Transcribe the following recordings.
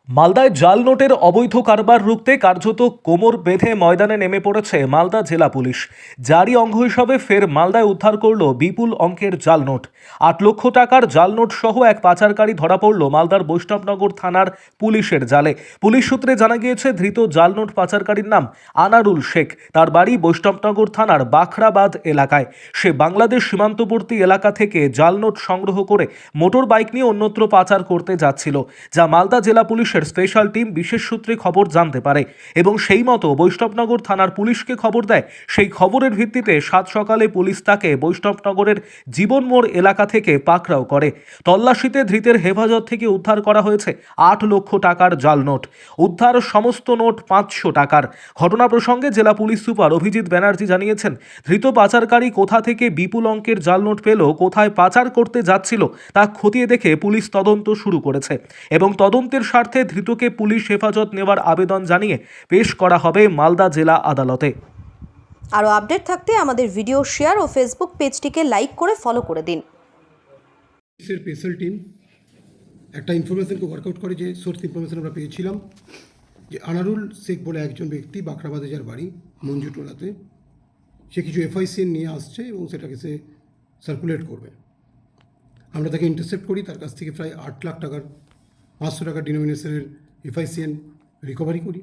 মালদায় জাল নোটের অবৈধ কারবার রুখতে কার্যত কোমর বেঁধে ময়দানে নেমে পড়েছে মালদা জেলা পুলিশ। জারি অঙ্গ হিসাবে ফের মালদায় উদ্ধার করল বিপুল অঙ্কের জাল নোট। ৮ লক্ষ টাকার জাল নোট সহ এক পাচারকারী ধরা পড়ল মালদার বৈষ্ণবনগর থানার পুলিশের জালে। পুলিশ সূত্রে জানা গিয়েছে, ধৃত জাল নোট পাচারকারীর নাম আনারুল শেখ। তার বাড়ি বৈষ্ণবনগর থানার বাখরাবাদ এলাকায়। সে বাংলাদেশ সীমান্তবর্তী এলাকা থেকে জাল নোট সংগ্রহ করে মোটর বাইক নিয়ে অন্যত্র পাচার করতে যাচ্ছিল, যা মালদা জেলা পুলিশের স্পেশাল টিম বিশেষ সূত্রে খবর জানতে পারে এবং সেই মতো বৈষ্ণবনগর থানার পুলিশকে খবর দেয়। সেই খবরের ভিত্তিতে সাত সকালে পুলিশ তাকে বৈষ্ণবনগরের জীবন মোড় এলাকা থেকে পাকড়াও করে। তল্লাশিতে ধৃতের হেফাজত থেকে উদ্ধার করা হয়েছে ৮ লক্ষ টাকার জাল নোট। উদ্ধার সমস্ত নোট 500 টাকার। ঘটনা প্রসঙ্গে জেলা পুলিশ সুপার অভিজিৎ ব্যানার্জি জানিয়েছেন, ধৃত পাচারকারী কোথা থেকে বিপুল অঙ্কের জাল নোট পেল, কোথায় পাচার করতে যাচ্ছিল তা খতিয়ে দেখে পুলিশ তদন্ত শুরু করেছে এবং তদন্তের স্বার্থে ধৃতকে পুলিশ হেফাজত নেওয়ার আবেদন জানিয়ে পেশ করা হবে মালদা জেলা আদালতে। আরও আপডেট থাকতে আমাদের ভিডিও শেয়ার ও ফেসবুক পেজটিকে লাইক করে ফলো করে দিন। স্পেশাল টিম একটা ইনফরমেশনকে ওয়ার্কআউট করে, যে সোর্স ইনফরমেশন আমরা পেয়েছিলাম যে আনারুল শেখ বলে একজন ব্যক্তি বাখরাবাদে যার বাড়ি মঞ্জুটোলাতে, সে কিছু এফআইসিএন নিয়ে আসছে এবং সেটাকে সে সার্কুলেট করবে। আমরা তাকে ইন্টারসেপ্ট করি, তার কাছ থেকে প্রায় 8 লাখ টাকার 500 টাকার ডিনোমিনেশনের এফআইসিএন রিকভারি করি।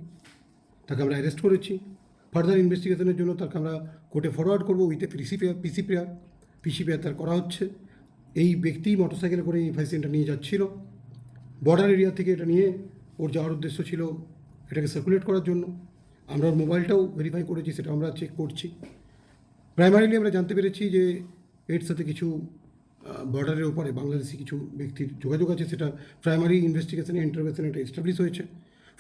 তাকে আমরা অ্যারেস্ট করেছি। ফার্দার ইনভেস্টিগেশনের জন্য তাকে আমরা কোর্টে ফরওয়ার্ড করবো উইথ এ পিসিপিআর তার করা হচ্ছে। এই ব্যক্তি মোটরসাইকেলে করে এফআইসিএনটা নিয়ে যাচ্ছিল বর্ডার এরিয়া থেকে। এটা নিয়ে ওর যাওয়ার উদ্দেশ্য ছিল এটাকে সার্কুলেট করার জন্য। আমরা ওর মোবাইলটাও ভেরিফাই করেছি, সেটা আমরা চেক করছি। প্রাইমারিলি আমরা জানতে পেরেছি যে এর সাথে কিছু বর্ডারের ওপারে বাংলাদেশি কিছু ব্যক্তির যোগাযোগ আছে। সেটা প্রাইমারি ইনভেস্টিগেশনে ইন্টারভেশনে এটা এস্টাবলিশ হয়েছে।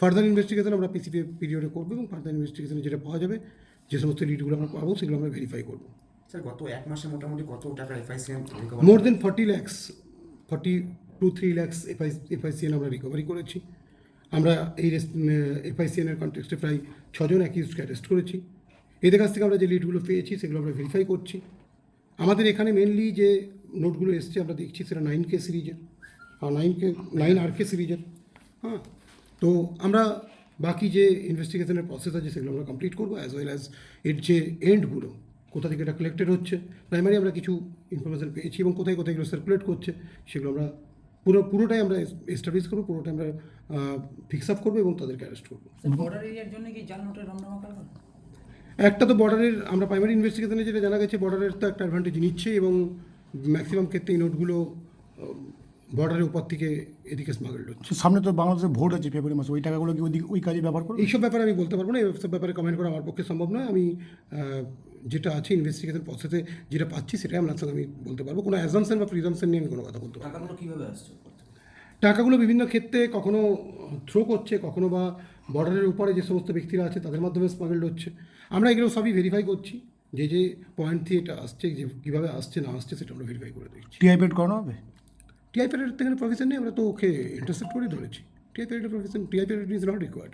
ফার্দার ইনভেস্টিগেশন আমরা পিসিপি পিরিয়ডে করবো এবং ফার্দার ইনভেস্টিগেশনে যেটা পাওয়া যাবে, যে সমস্ত লিডগুলো আমরা পাবো, সেগুলো আমরা ভেরিফাই করবো। স্যার, গত এক মাসে মোটামুটি কত টাকা এফআইসিএন মোর দেন 40 lakhs 42-3 lakhs এফআইসিএন আমরা রিকভারি করেছি। আমরা এই এফআইসিএনের কনটেক্সটে প্রায় 6 জন অ্যাকিউজকে অ্যারেস্ট করেছি। এদের কাছ থেকে আমরা যে লিডগুলো পেয়েছি সেগুলো আমরা ভেরিফাই করছি। আমাদের এখানে মেনলি যে নোটগুলো এসছে আমরা দেখছি সেটা 9K সিরিজের আর 9RK সিরিজের। হ্যাঁ, তো আমরা বাকি যে ইনভেস্টিগেশনের প্রসেস আছে সেগুলো আমরা কমপ্লিট করবো, অ্যাজ ওয়েল অ্যাজ এর যে এন্ডগুলো, কোথা থেকে এটা কালেক্টেড হচ্ছে। প্রাইমারি আমরা কিছু ইনফরমেশন পেয়েছি এবং কোথায় কোথায় এগুলো সার্কুলেট করছে সেগুলো আমরা পুরোটাই আমরা এস্টাবলিশ করবো, পুরোটাই আমরা ফিক্স আপ করবো এবং তাদেরকে অ্যারেস্ট করবো। বর্ডার এরিয়ার জন্য কি জাল নোটের রমরমা কারবার? একটা তো বর্ডারের, আমরা প্রাইমারি ইনভেস্টিগেশনে যেটা জানা গেছে, বর্ডারের তো একটা অ্যাডভান্টেজ নিচ্ছে এবং ম্যাক্সিমাম ক্ষেত্রে এই নোটগুলো বর্ডারের উপর থেকে এদিকে স্মাগলড হচ্ছে। সামনে তো বাংলাদেশের ভোট আছে ফেব্রুয়ারি মাসে, ওই টাকাগুলো কি ওই কাজে ব্যবহার করবে? এইসব ব্যাপারে আমি বলতে পারবো না, এইসব ব্যাপারে কমেন্ট করা আমার পক্ষে সম্ভব নয়। আমি যেটা আছে ইনভেস্টিগেশন প্রসেসে যেটা পাচ্ছি সেটাই আপনার সঙ্গে আমি বলতে পারবো। কোনো অ্যাজামশন বা প্রিজামশন নিয়ে আমি কোনো কথা বলতে পারবো। টাকাগুলো কীভাবে আসছে? টাকাগুলো বিভিন্ন ক্ষেত্রে কখনো থ্রো করছে, কখনো বা বর্ডারের উপরে যে সমস্ত ব্যক্তিরা আছে তাদের মাধ্যমে স্মাগলড হচ্ছে। আমরা এগুলো সবই ভেরিফাই করছি, যে যে পয়েন্ট থেকে এটা আসছে, যে কীভাবে আসছে না আসছে সেটা আমরা ভেরিফাই করে দিচ্ছি। টিআইপেড করানো হবে? টিআইপেডের থেকে প্রফেশন নেই, আমরা তো ওকে ইন্টারসেপ্ট করে ধরেছি। টিআইপেডের প্রফেশন, টিআইপেড ইজ নট রিকোয়ার্ড।